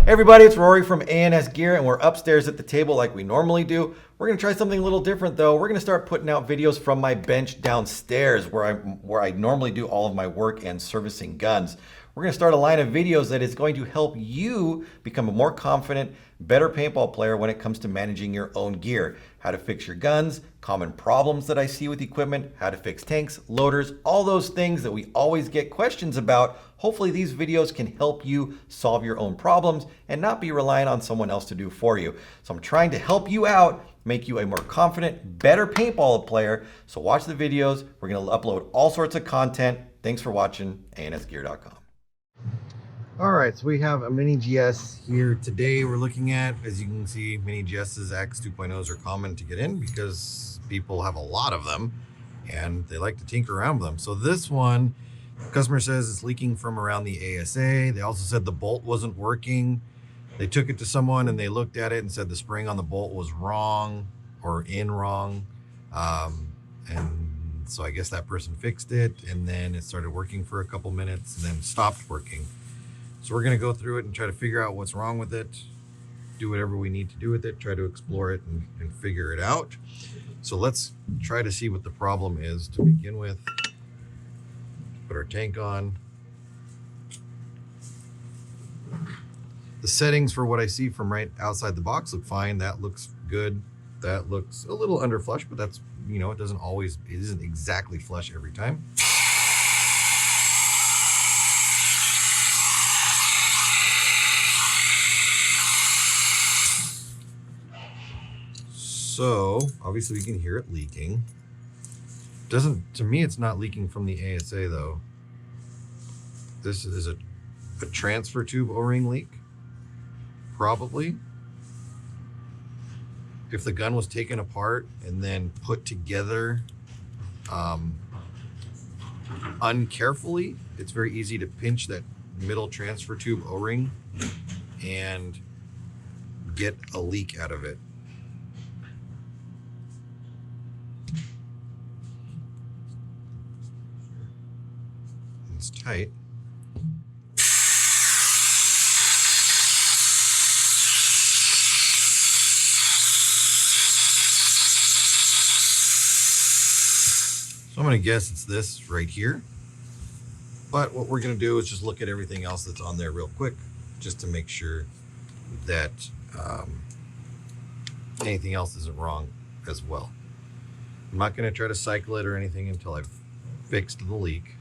Hey everybody, it's Rory from A&S Gear, and we're upstairs at the table like we normally do. We're gonna try something a little different though. We're gonna start putting out videos from my bench downstairs where I normally do all of my work and servicing guns. We're gonna start a line of videos that is going to help you become a more confident, better paintball player when it comes to managing your own gear. How to fix your guns, common problems that I see with equipment, how to fix tanks, loaders, all those things that we always get questions about. Hopefully these videos can help you solve your own problems and not be relying on someone else to do for you. So I'm trying to help you out, make you a more confident, better paintball player. So watch the videos. We're gonna upload all sorts of content. Thanks for watching, ansgear.com. All right, so we have a mini GS here today. We're looking at, as you can see, mini GS's X 2.0s are common to get in because people have a lot of them and they like to tinker around with them. So this one, the customer says it's leaking from around the ASA. They also said the bolt wasn't working. They took it to someone and they looked at it and said the spring on the bolt was wrong or in wrong. And so I guess that person fixed it, and then it started working for a couple minutes and then stopped working. So we're gonna go through it and try to figure out what's wrong with it, do whatever we need to do with it, try to explore it and figure it out. So let's try to see what the problem is to begin with. Put our tank on. The settings for what I see from right outside the box look fine. That looks good. That looks a little under flush, but that's, you know, it isn't exactly flush every time. So obviously we can hear it leaking. To me, it's not leaking from the ASA though. This is a transfer tube O-ring leak, probably. If the gun was taken apart and then put together uncarefully, it's very easy to pinch that middle transfer tube O-ring and get a leak out of it. It's tight. So I'm going to guess it's this right here. But what we're going to do is just look at everything else that's on there real quick, just to make sure that anything else isn't wrong as well. I'm not going to try to cycle it or anything until I've fixed the leak.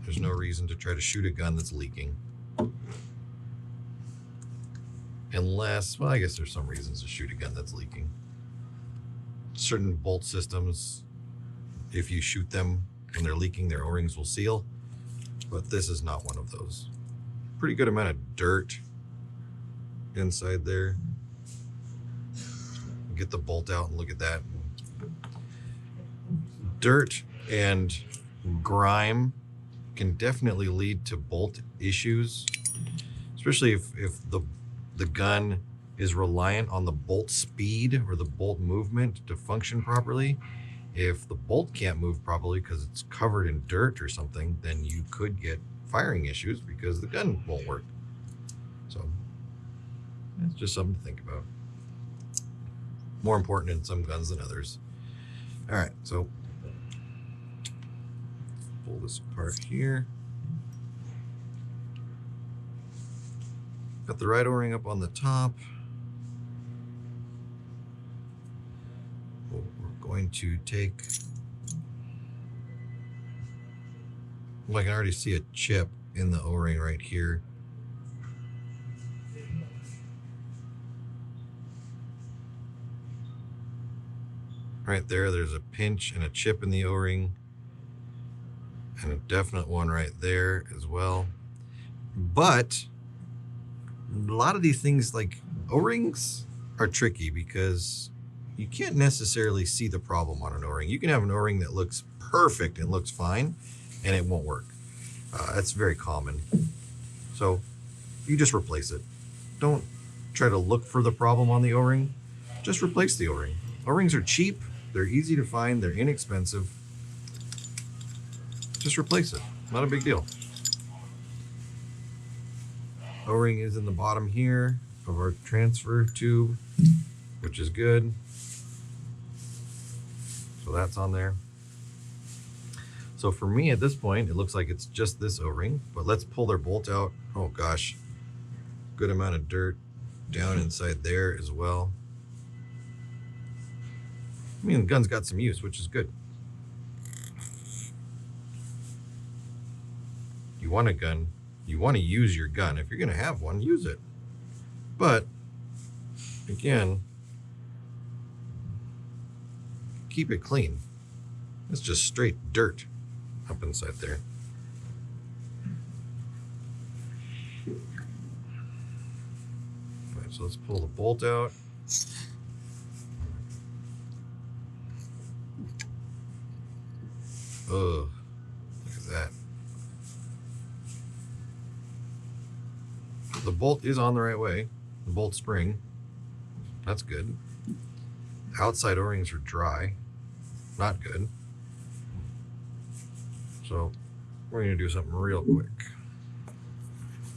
There's no reason to try to shoot a gun that's leaking. Unless, well, I guess there's some reasons to shoot a gun that's leaking. Certain bolt systems, if you shoot them when they're leaking, their O-rings will seal. But this is not one of those. Pretty good amount of dirt inside there. Get the bolt out and look at that. Dirt and grime can definitely lead to bolt issues, especially if the gun is reliant on the bolt speed or the bolt movement to function properly. If the bolt can't move properly because it's covered in dirt or something, then you could get firing issues because the gun won't work. So it's just something to think about. More important in some guns than others. All right, so pull this apart here. Got the right O-ring up on the top. We're going to take, well, I can already see a chip in the O-ring right here. Right there's a pinch and a chip in the O-ring, and a definite one right there as well. But a lot of these things, like O-rings, are tricky because you can't necessarily see the problem on an O-ring. You can have an O-ring that looks perfect and looks fine, and it won't work. That's very common. So you just replace it. Don't try to look for the problem on the O-ring. Just replace the O-ring. O-rings are cheap. They're easy to find. They're inexpensive. Just replace it. Not a big deal. O-ring is in the bottom here of our transfer tube, which is good. So that's on there. So for me at this point, it looks like it's just this O-ring, but let's pull their bolt out. Oh gosh, good amount of dirt down inside there as well. I mean, the gun's got some use, which is good. You want a gun, you want to use your gun. If you're going to have one, use it. But again, keep it clean. It's just straight dirt up inside there. All right, so let's pull the bolt out. Oh, look at that. The bolt is on the right way. The bolt spring. That's good. The outside O-rings are dry. Not good. So we're going to do something real quick.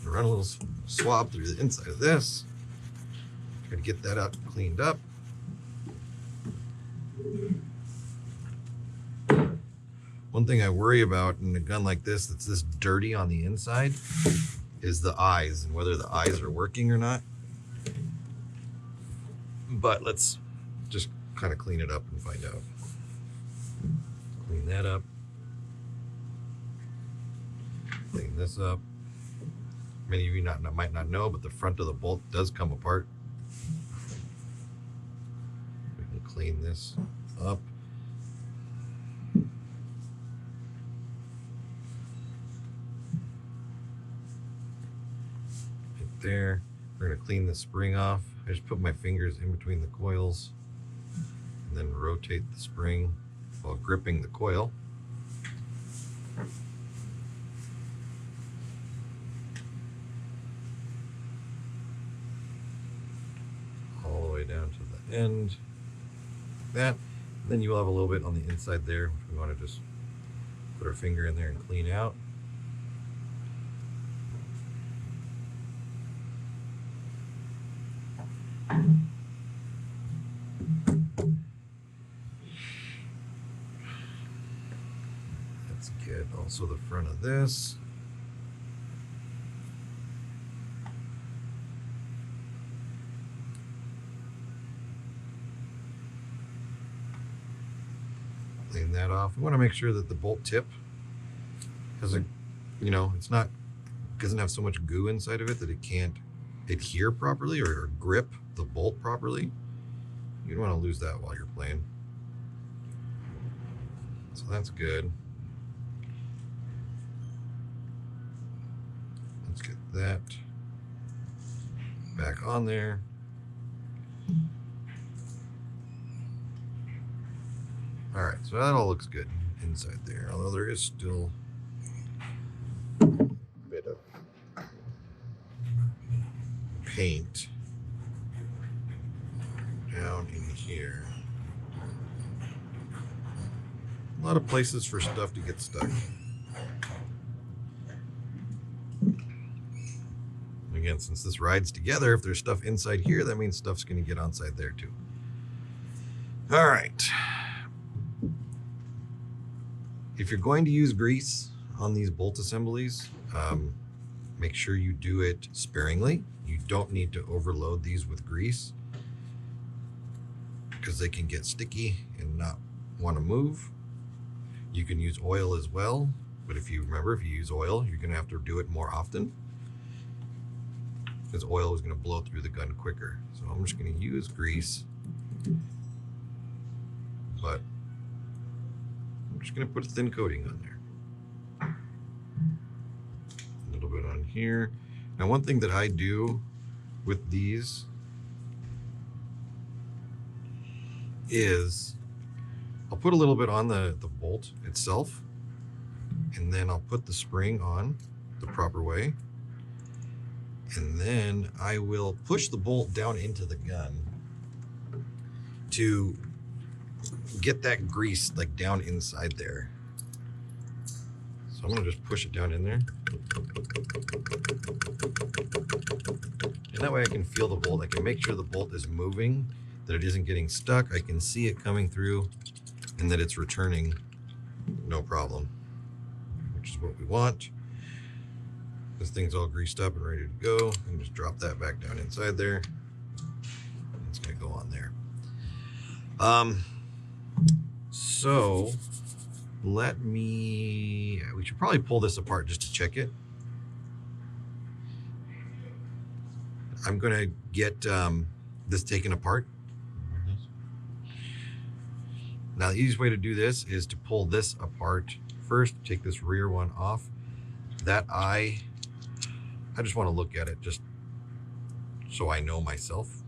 Run a little swab through the inside of this. Try to get that up, cleaned up. One thing I worry about in a gun like this that's this dirty on the inside is the eyes and whether the eyes are working or not. But let's just kind of clean it up and find out. Clean that up. Clean this up. Many of you might not know, but the front of the bolt does come apart. We can clean this up. There. We're going to clean the spring off. I just put my fingers in between the coils and then rotate the spring while gripping the coil. All the way down to the end. Like that. And then you will have a little bit on the inside there, which we want to just put our finger in there and clean out. Let's get also the front of this. Clean that off. We want to make sure that the bolt tip has a, doesn't have so much goo inside of it that it can't adhere properly or grip the bolt properly. You don't want to lose that while you're playing. So that's good. Let's get that back on there. All right, so that all looks good inside there, although there is still a bit of paint down in here. A lot of places for stuff to get stuck. Again, since this rides together, if there's stuff inside here, that means stuff's going to get inside there too. All right. If you're going to use grease on these bolt assemblies, make sure you do it sparingly. You don't need to overload these with grease because they can get sticky and not want to move. You can use oil as well, but if you use oil, you're going to have to do it more often because oil is going to blow through the gun quicker. So I'm just going to use grease, but I'm just going to put a thin coating on there. A little bit on here. Now, one thing that I do with these is I'll put a little bit on the bolt itself, and then I'll put the spring on the proper way, and then I will push the bolt down into the gun to get that grease like down inside there. So So I'm gonna just push it down in there. And that way I can feel the bolt. I can make sure the bolt is moving, that it isn't getting stuck. I can see it coming through and that it's returning no problem, which is what we want. This thing's all greased up and ready to go. And just drop that back down inside there. It's gonna go on there. So we should probably pull this apart just to check it. I'm gonna get this taken apart. Now the easiest way to do this is to pull this apart first. Take this rear one off. That eye, I just want to look at it just so I know myself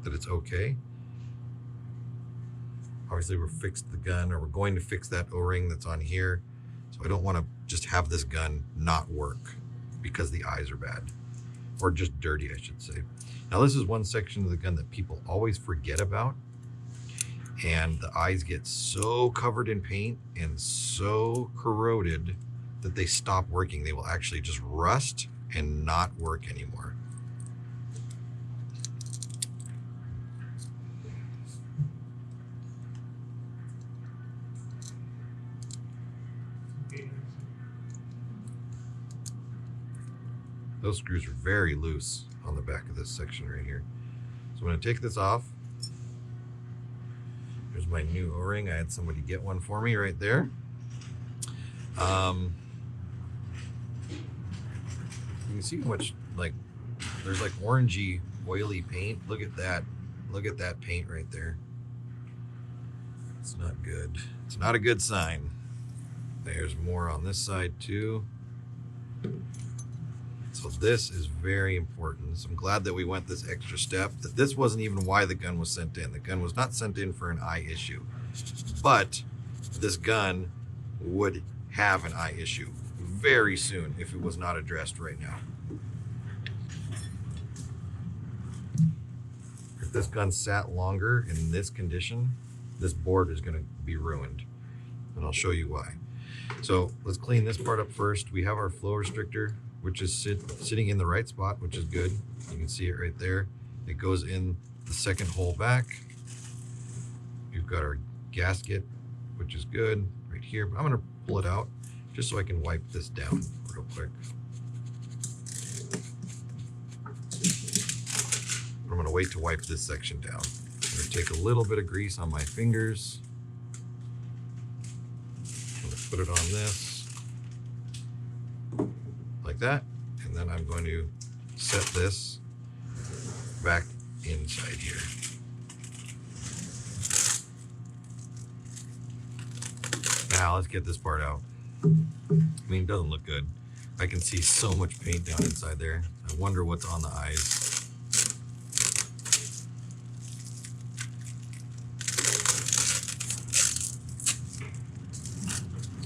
that it's okay. Obviously we're fixed the gun, or we're going to fix that O-ring that's on here. So I don't want to just have this gun not work because the eyes are bad, or just dirty, I should say. Now this is one section of the gun that people always forget about. And the eyes get so covered in paint and so corroded that they stop working. They will actually just rust and not work anymore. Those screws are very loose on the back of this section right here. So I'm going to take this off. Here's my new O-ring. I had somebody get one for me right there. You can see how much, there's like orangey, oily paint. Look at that. Look at that paint right there. It's not good. It's not a good sign. There's more on this side too. So this is very important. So I'm glad that we went this extra step, that this wasn't even why the gun was sent in. The gun was not sent in for an eye issue, but this gun would have an eye issue very soon if it was not addressed right now. If this gun sat longer in this condition, this board is going to be ruined, and I'll show you why. So let's clean this part up first. We have our flow restrictor, which is sitting in the right spot, which is good. You can see it right there. It goes in the second hole back. We've got our gasket, which is good right here, but I'm gonna pull it out just so I can wipe this down real quick. I'm gonna wait to wipe this section down. I'm gonna take a little bit of grease on my fingers. I'm gonna put it on this, like that, and then I'm going to set this back inside here. Now let's get this part out. I mean, it doesn't look good. I can see so much paint down inside there. I wonder what's on the eyes.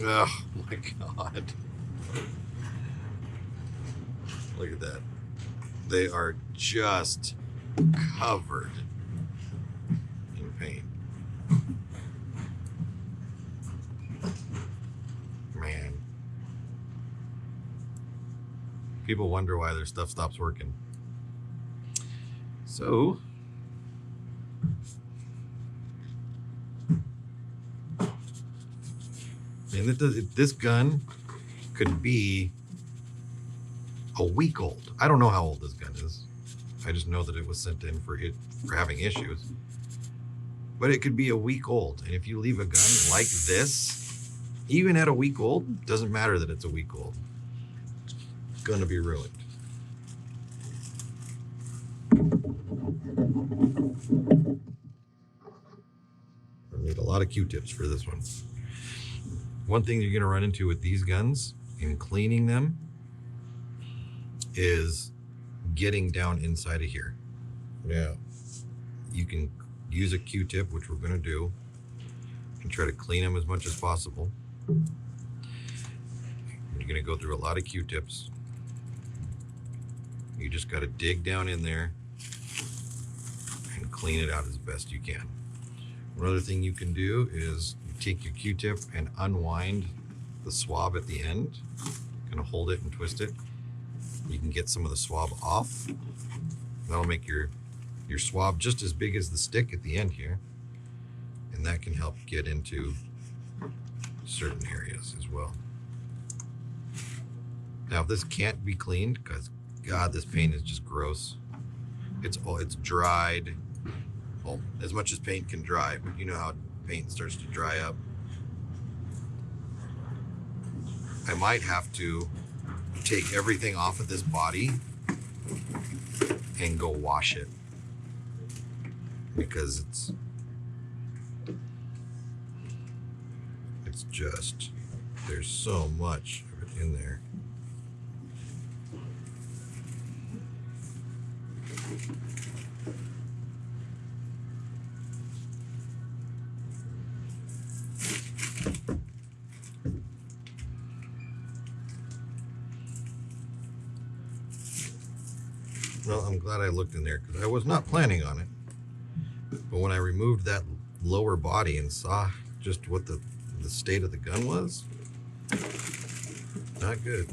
Oh my God. Look at that. They are just covered in paint. Man. People wonder why their stuff stops working. So, and this gun could be a week old. I don't know how old this gun is. I just know that it was sent in for having issues. But it could be a week old. And if you leave a gun like this, even at a week old, doesn't matter that it's a week old. It's gonna be ruined. I need a lot of Q-tips for this one. One thing you're gonna run into with these guns in cleaning them is getting down inside of here. Yeah, you can use a Q-tip, which we're going to do, and try to clean them as much as possible. You're going to go through a lot of Q-tips. You just got to dig down in there and clean it out as best you can. One other thing you can do is you take your Q-tip and unwind the swab at the end, kind of hold it and twist it. You can get some of the swab off. That'll make your swab just as big as the stick at the end here. And that can help get into certain areas as well. Now, if this can't be cleaned, because God, this paint is just gross. It's dried. Well, as much as paint can dry, but you know how paint starts to dry up. I might have to take everything off of this body and go wash it, because it's just, there's so much of it in there. Well, I'm glad I looked in there, because I was not planning on it. But when I removed that lower body and saw just what the state of the gun was, not good.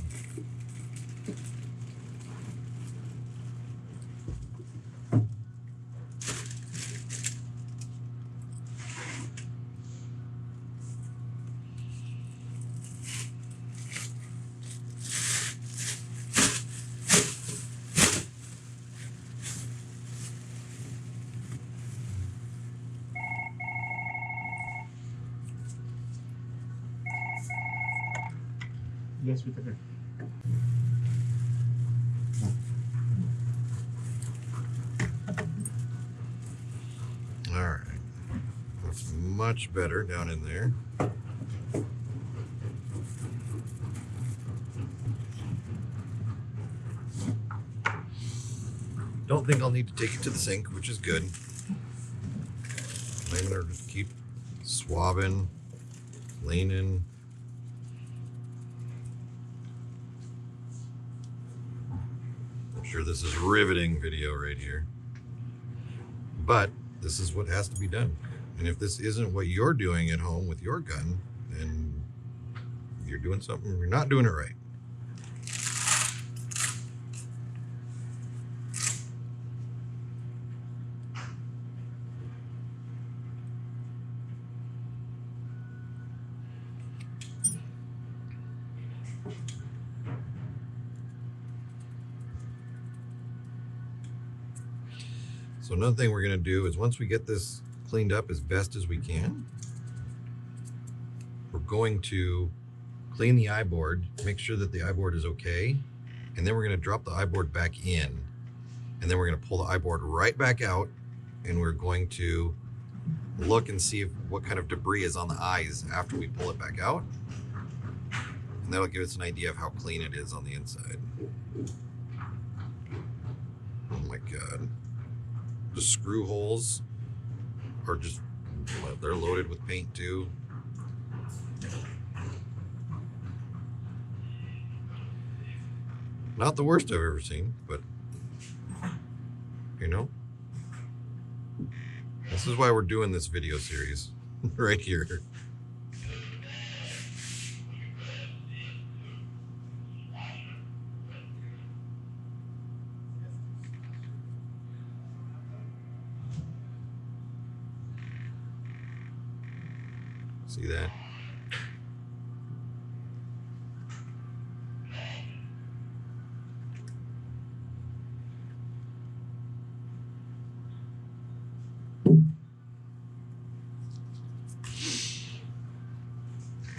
Yes, we can. All right, that's much better down in there. Don't think I'll need to take it to the sink, which is good. I'm gonna just keep swabbing, cleaning. I'm sure this is riveting video right here, but this is what has to be done. And if this isn't what you're doing at home with your gun, then you're doing something, you're not doing it right. So another thing we're going to do is, once we get this cleaned up as best as we can, we're going to clean the eye board, make sure that the eye board is okay, and then we're going to drop the eye board back in, and then we're going to pull the eye board right back out, and we're going to look and see what kind of debris is on the eyes after we pull it back out, and that'll give us an idea of how clean it is on the inside. Oh my God. The screw holes are just, well, they're loaded with paint too. Not the worst I've ever seen, but you know, this is why we're doing this video series right here. See that?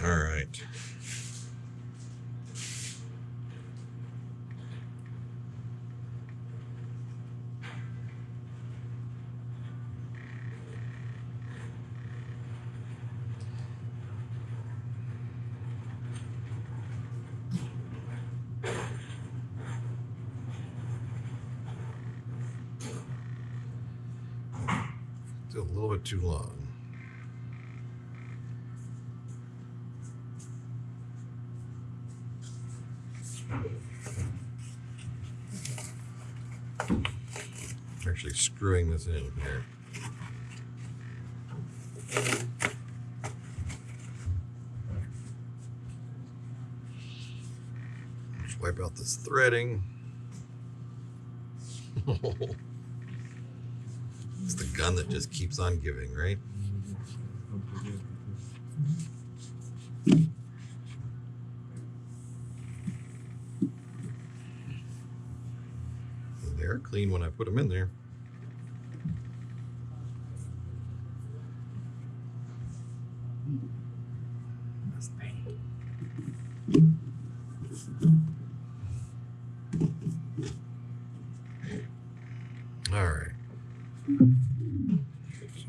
All right. Still a little bit too long. Actually screwing this in here. Just wipe out this threading. It's the gun that just keeps on giving, right? They're clean when I put them in there. All right. So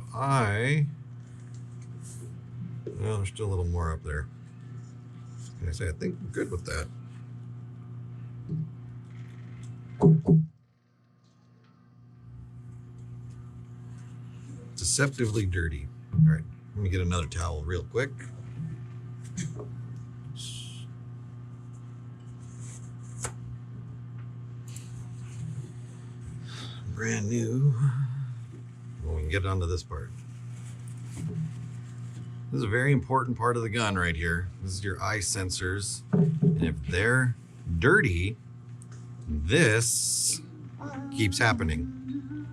well, there's still a little more up there. I say, I think we're good with that. Deceptively dirty. All right, let me get another towel real quick. Brand new. Well, we can get onto this part. This is a very important part of the gun right here. This is your eye sensors. And if they're dirty, this keeps happening.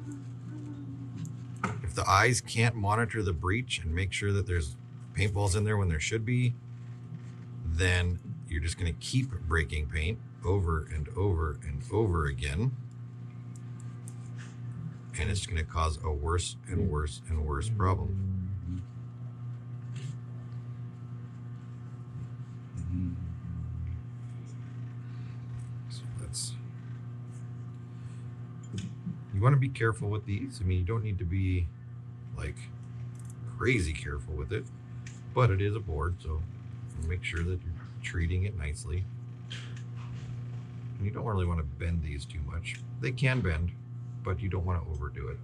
If the eyes can't monitor the breach and make sure that there's paintballs in there when there should be, then you're just going to keep breaking paint over and over and over again. And it's going to cause a worse and worse and worse problem. So you want to be careful with these. I mean, you don't need to be like crazy careful with it, but it is a board, so make sure that you're treating it nicely. And you don't really want to bend these too much. They can bend, but you don't want to overdo it.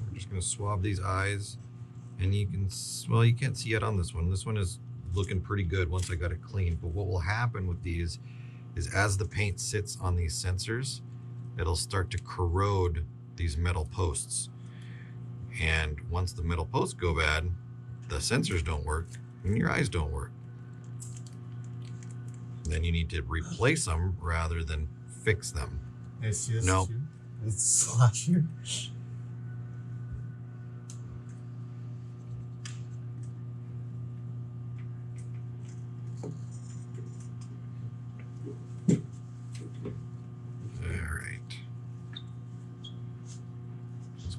I'm just going to swab these eyes, and you can, well, you can't see it on this one. This one is looking pretty good once I got it clean. But what will happen with these is as the paint sits on these sensors, it'll start to corrode these metal posts. And once the metal posts go bad, the sensors don't work and your eyes don't work. And then you need to replace them rather than fix them. No. It's slasher.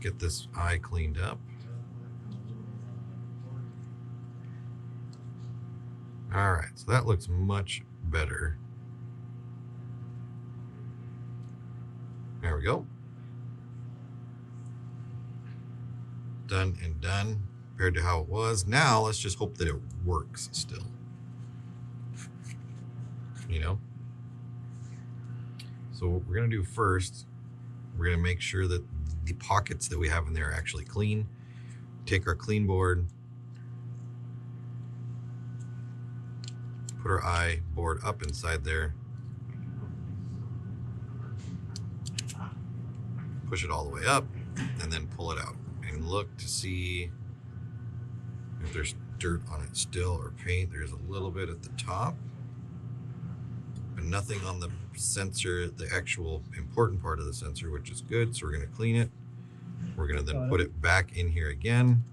Get this eye cleaned up. All right, so that looks much better. There we go. Done and done compared to how it was. Now let's just hope that it works still. You know? So what we're gonna do first, we're gonna make sure that the pockets that we have in there are actually clean. Take our clean board, put our eye board up inside there, push it all the way up, and then pull it out and look to see if there's dirt on it still or paint. There's a little bit at the top, but nothing on the sensor, the actual important part of the sensor, which is good. So we're going to clean it. We're going to then put it back in here again,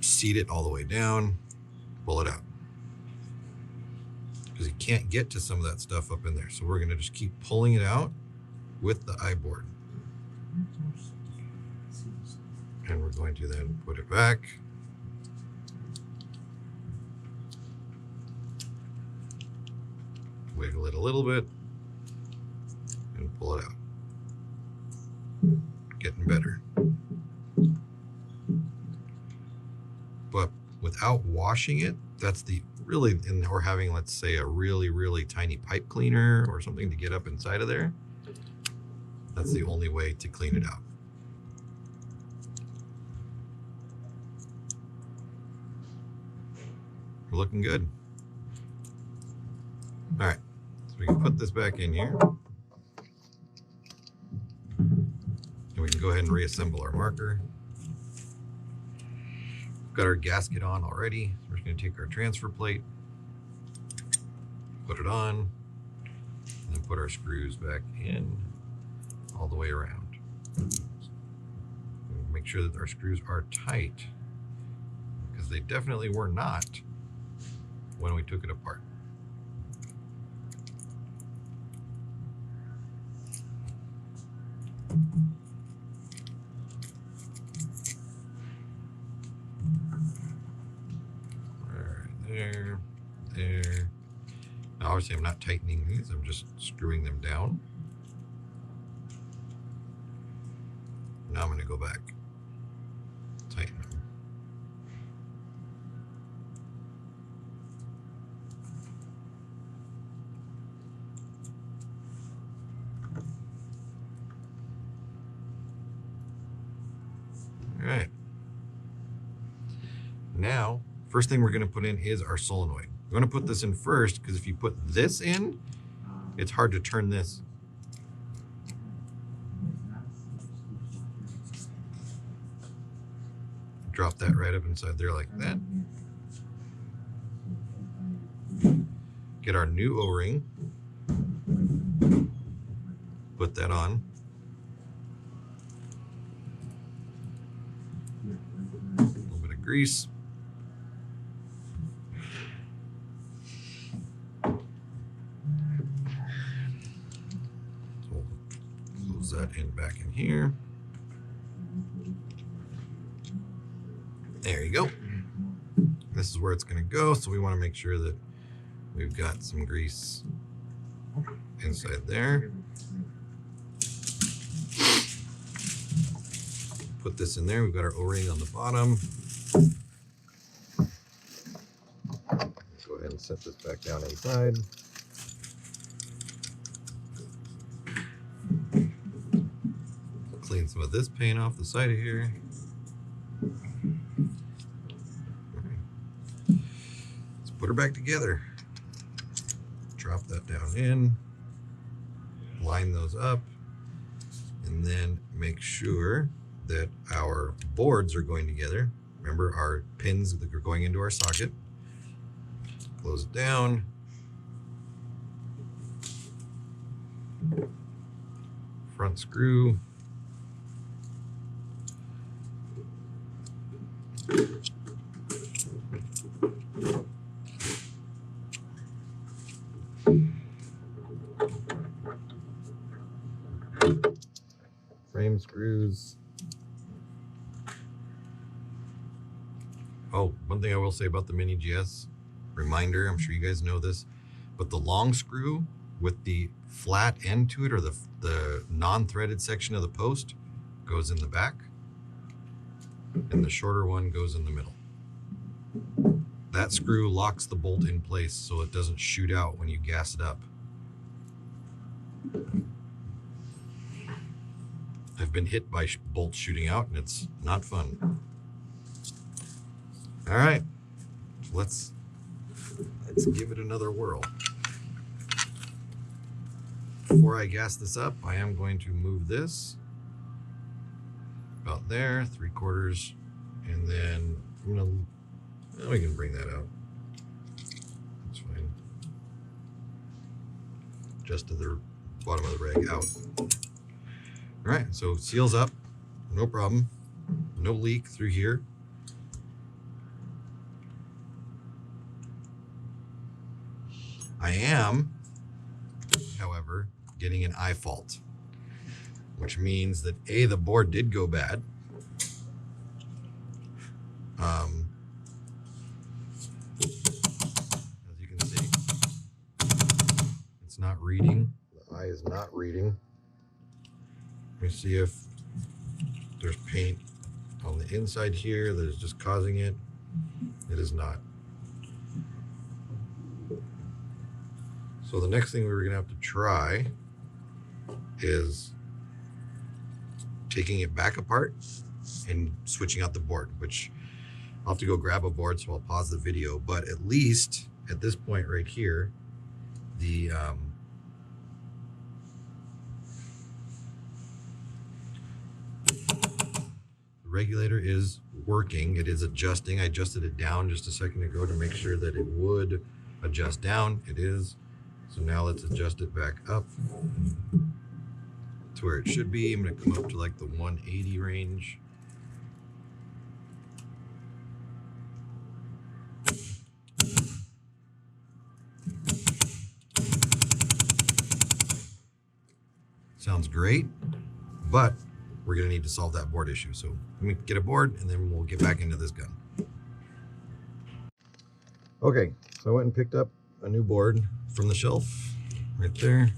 seat it all the way down, pull it out, because you can't get to some of that stuff up in there. So we're going to just keep pulling it out with the eye board, and we're going to then put it back. Wiggle it a little bit and pull it out. Getting better. But without washing it, that's the really, or having, let's say, a really, really tiny pipe cleaner or something to get up inside of there, that's the only way to clean it out. We're looking good. All right, so we can put this back in here. And we can go ahead and reassemble our marker. We've got our gasket on already. So we're just going to take our transfer plate, put it on, and then put our screws back in all the way around. Make sure that our screws are tight, because they definitely were not when we took it apart. There. Now, obviously, I'm not tightening these, I'm just screwing them down. Now I'm going to go back, tighten them. All right. Now, first thing we're going to put in is our solenoid. We want to put this in first because if you put this in, it's hard to turn this. Drop that right up inside there like that. Get our new O-ring. Put that on. A little bit of grease. That in back in here. There you go. This is where it's going to go, so we want to make sure that we've got some grease inside there. Put this in there. We've got our O-ring on the bottom. Go ahead and set this back down inside. Clean some of this paint off the side of here. Let's put her back together. Drop that down in. Line those up. And then make sure that our boards are going together. Remember our pins that are going into our socket. Close it down. Front screw. Frame screws. Oh, one thing I will say about the Mini GS, reminder, I'm sure you guys know this, but the long screw with the flat end to it, or the non-threaded section of the post, goes in the back, and the shorter one goes in the middle. That screw locks the bolt in place so it doesn't shoot out when you gas it up. I've been hit by bolts shooting out, and it's not fun. All right, let's give it another whirl. Before I gas this up, I am going to move this about there, 3/4, and then I'm gonna, well, we can bring that out. That's fine. Just to the bottom of the rag out. All right, so seals up, no problem. No leak through here. I am, however, getting an eye fault, which means that A, the board did go bad. As you can see, it's not reading. The eye is not reading. Let me see if there's paint on the inside here that is just causing it. It is not. So the next thing we were going to have to try is taking it back apart and switching out the board, which I'll have to go grab a board, so I'll pause the video. But at least at this point right here, the regulator is working. It is adjusting. I adjusted it down just a second ago to make sure that it would adjust down. It is. So now let's adjust it back up to where it should be. I'm going to come up to like the 180 range. Sounds great, but we're going to need to solve that board issue. So let me get a board and then we'll get back into this gun. Okay, so I went and picked up a new board from the shelf right there.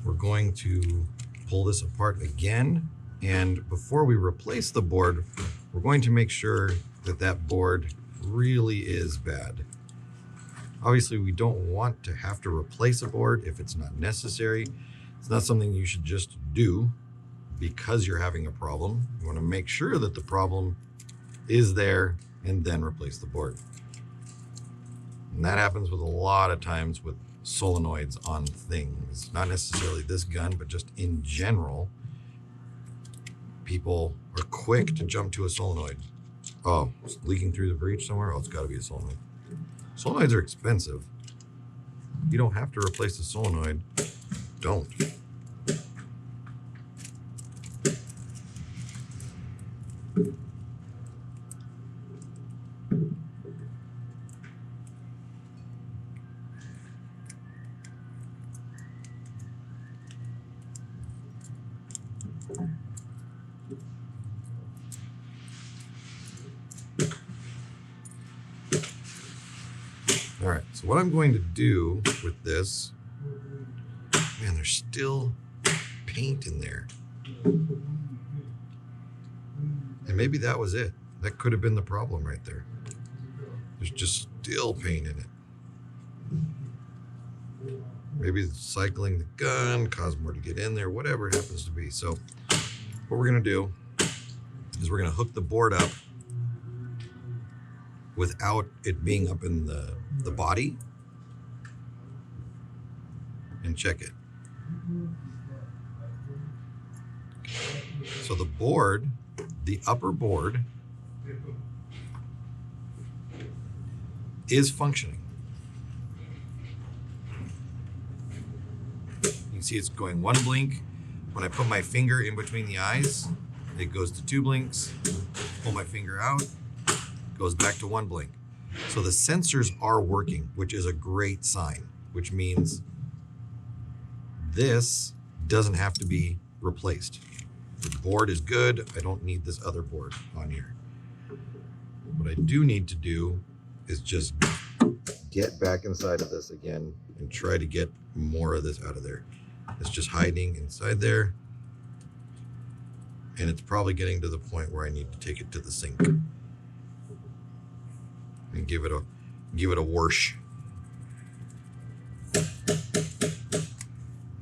We're going to pull this apart again. And before we replace the board, we're going to make sure that that board really is bad. Obviously, we don't want to have to replace a board if it's not necessary. It's not something you should just do because you're having a problem. You want to make sure that the problem is there and then replace the board. And that happens with a lot of times with solenoids on things, not necessarily this gun, but just in general. People are quick to jump to a solenoid. Oh, it's leaking through the breech somewhere? Oh, it's got to be a solenoid. Solenoids are expensive. You don't have to replace the solenoid. Don't. All right, so what I'm going to do with this, man, there's still paint in there. And maybe that was it. That could have been the problem right there. There's just still paint in it. Maybe cycling the gun caused more to get in there, whatever it happens to be. So what we're gonna do is we're gonna hook the board up without it being up in the body and check it. So the board, the upper board, is functioning. You can see it's going one blink. When I put my finger in between the eyes, it goes to 2 blinks. Pull my finger out, goes back to 1 blink. So the sensors are working, which is a great sign, which means this doesn't have to be replaced. The board is good. I don't need this other board on here. What I do need to do is just get back inside of this again and try to get more of this out of there. It's just hiding inside there. And it's probably getting to the point where I need to take it to the sink and give it a whoosh,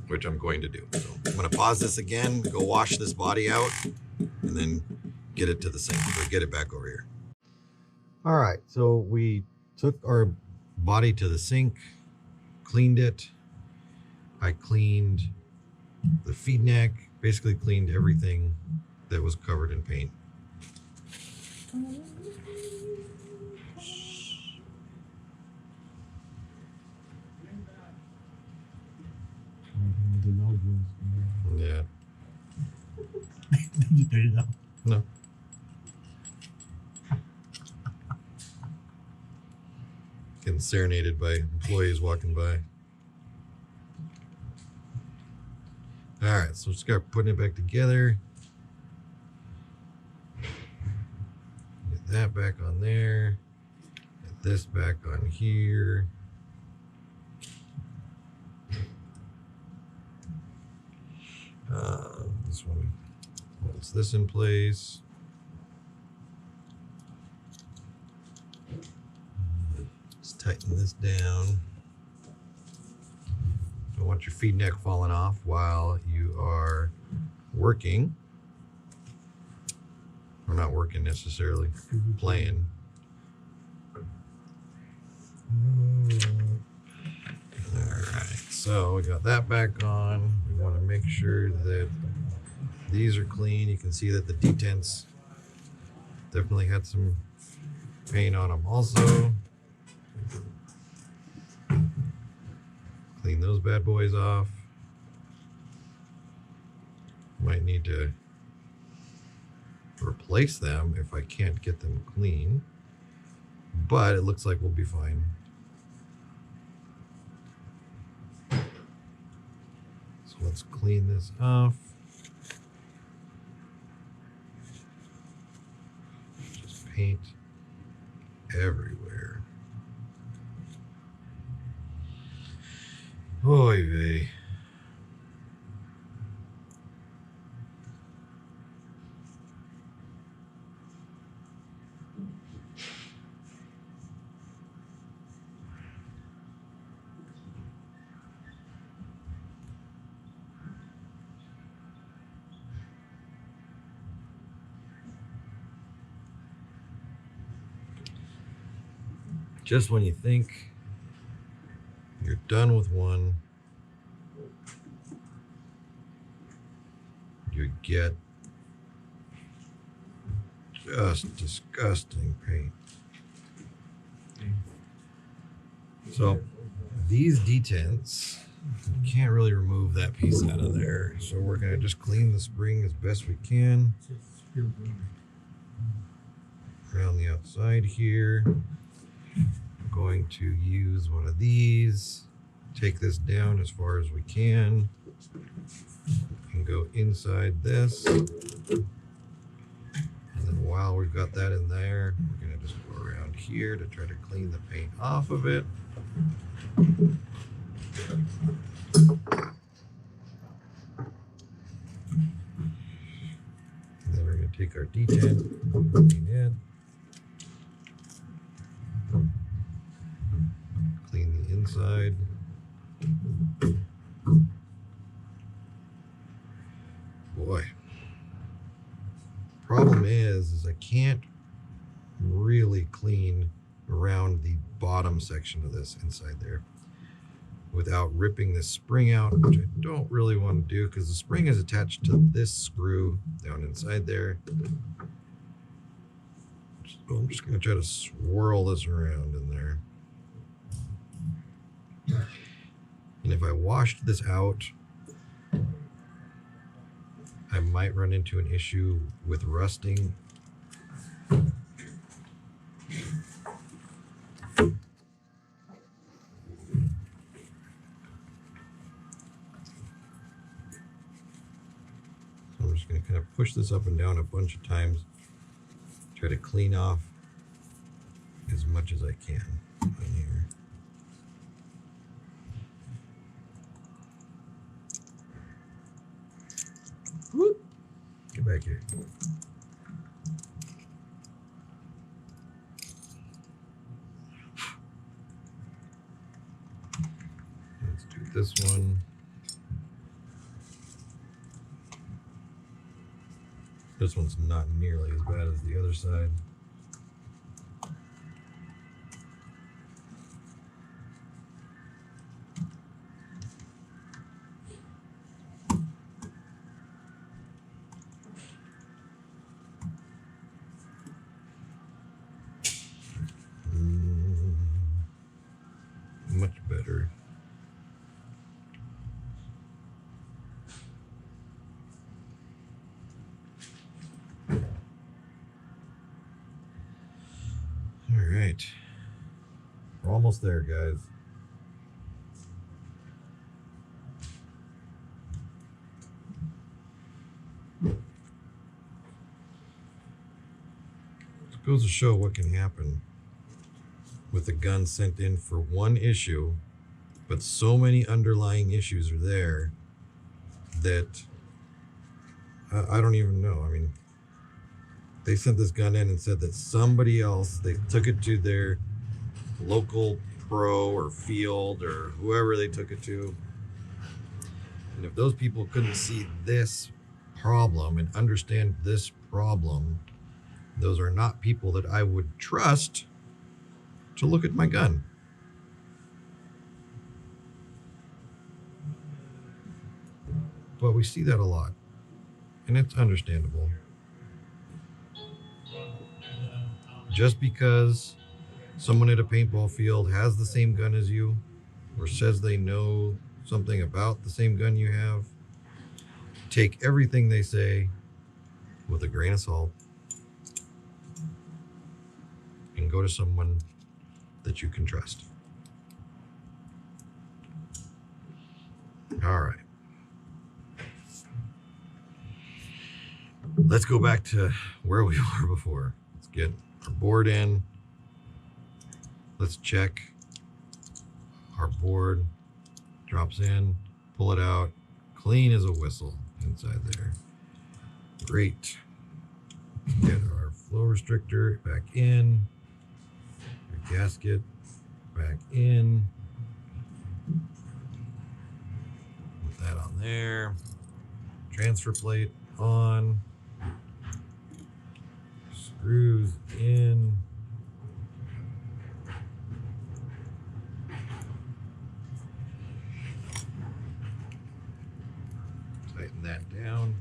which I'm going to do. So I'm going to pause this again, go wash this body out, and then get it to the sink or get it back over here. All right, so we took our body to the sink, cleaned it. I cleaned the feed neck, basically cleaned everything that was covered in paint. Yeah. Did you turn it off? No. Getting serenaded by employees walking by. All right, so just start putting it back together. Get that back on there. Get this back on here. This one holds this in place. Just tighten this down. Don't want your feed neck falling off while you are working. Or not working necessarily. Playing. Alright, so we got that back on. We want to make sure that these are clean. You can see that the detents definitely had some paint on them also. Clean those bad boys off. Might need to replace them if I can't get them clean, but it looks like we'll be fine. So let's clean this off. Just paint everywhere. Oy vey. Just when you think you're done with one, you get just disgusting paint. So these detents, you can't really remove that piece out of there. So we're gonna just clean the spring as best we can around the outside here. I'm going to use one of these, take this down as far as we can, and go inside this. And then while we've got that in there, we're gonna just go around here to try to clean the paint off of it. And then we're gonna take our detent, clean it. Clean the inside. Boy. Problem is I can't really clean around the bottom section of this inside there without ripping this spring out, which I don't really want to do because the spring is attached to this screw down inside there. So I'm just going to try to swirl this around in there. And if I washed this out, I might run into an issue with rusting. So I'm just going to kind of push this up and down a bunch of times, try to clean off as much as I can on here. Whoop. Get back here. Let's do this one. This one's not nearly as bad as the other side. Much better. All right, we're almost there, guys. It goes to show what can happen with a gun sent in for one issue, but so many underlying issues are there that I don't even know. I mean, they sent this gun in and said that somebody else, they took it to their local pro or field or whoever they took it to. And if those people couldn't see this problem and understand this problem, those are not people that I would trust to look at my gun. But we see that a lot, and it's understandable. Just because someone at a paintball field has the same gun as you, or says they know something about the same gun you have, take everything they say with a grain of salt and go to someone that you can trust. All right. Let's go back to where we were before. Let's get our board in. Let's check our board. Drops in, pull it out, clean as a whistle inside there. Great. Get our flow restrictor back in. Our gasket back in. Put that on there. Transfer plate on. Screws in. Tighten that down.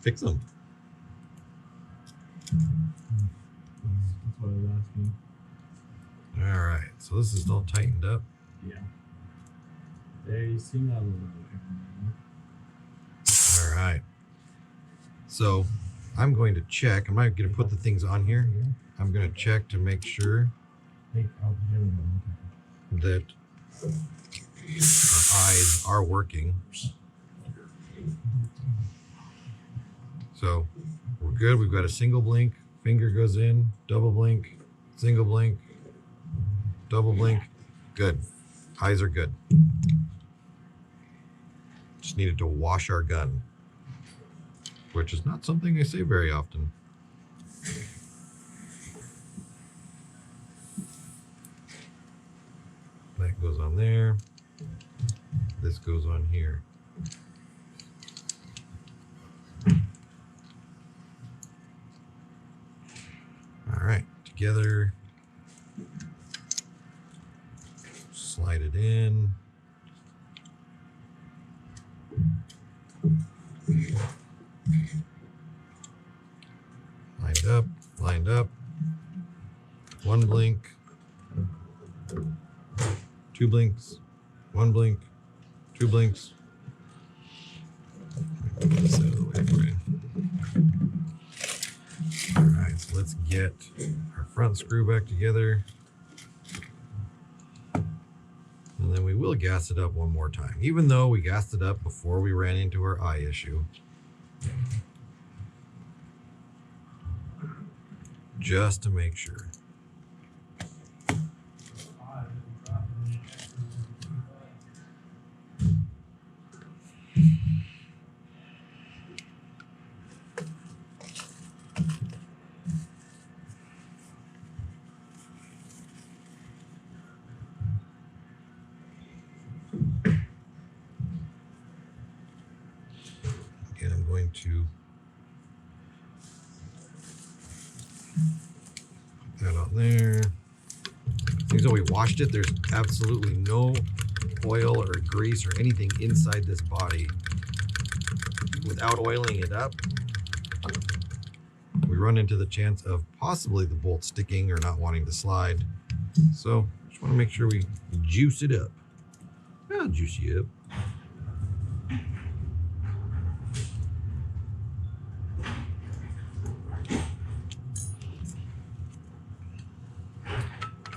Fix them. That's what I was asking. All right, so this is all tightened up. Yeah. They seem that a little bit. All right. So I'm going to check. I'm not going to put the things on here. I'm going to check to make sure that our eyes are working. So we're good. We've got a single blink. Finger goes in. Double blink. Single blink. Double blink. Good. Eyes are good. Just needed to wash our gun, which is not something I say very often. That goes on there. This goes on here. All right, together. Slide it in. Lined up, lined up. One blink. Two blinks. One blink. Two blinks. Get this out of the way for you. All right, so let's get our front screw back together. And then we will gas it up one more time, even though we gassed it up before we ran into our eye issue. Just to make sure. Again, I'm going to put that on there. Seems though we washed it, there's absolutely no oil or grease or anything inside this body. Without oiling it up, we run into the chance of possibly the bolt sticking or not wanting to slide. So just want to make sure we juice it up. I'll juice you up.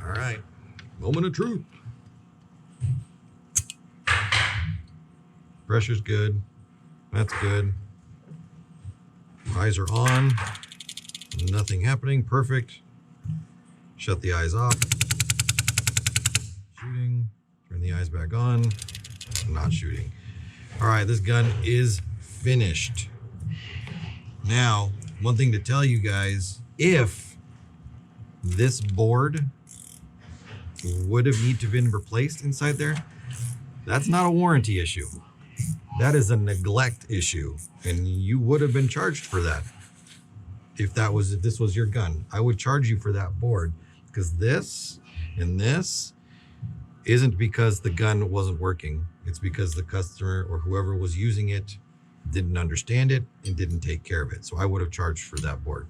All right, moment of truth. Pressure's good. That's good. Eyes are on. Nothing happening. Perfect. Shut the eyes off. Shooting. Turn the eyes back on. Not shooting. All right, this gun is finished. Now, one thing to tell you guys, if this board would have need to been replaced inside there, That's not a warranty issue. That is a neglect issue, and you would have been charged for that. If this was your gun, I would charge you for that board, because this and this isn't because the gun wasn't working. It's because the customer or whoever was using it didn't understand it and didn't take care of it. So I would have charged for that board.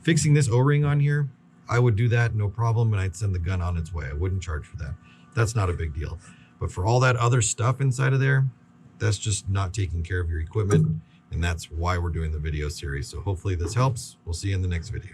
Fixing this O-ring on here, I would do that, no problem, and I'd send the gun on its way. I wouldn't charge for that. That's not a big deal. But for all that other stuff inside of there, that's just not taking care of your equipment. And that's why we're doing the video series. So hopefully this helps. We'll see you in the next video.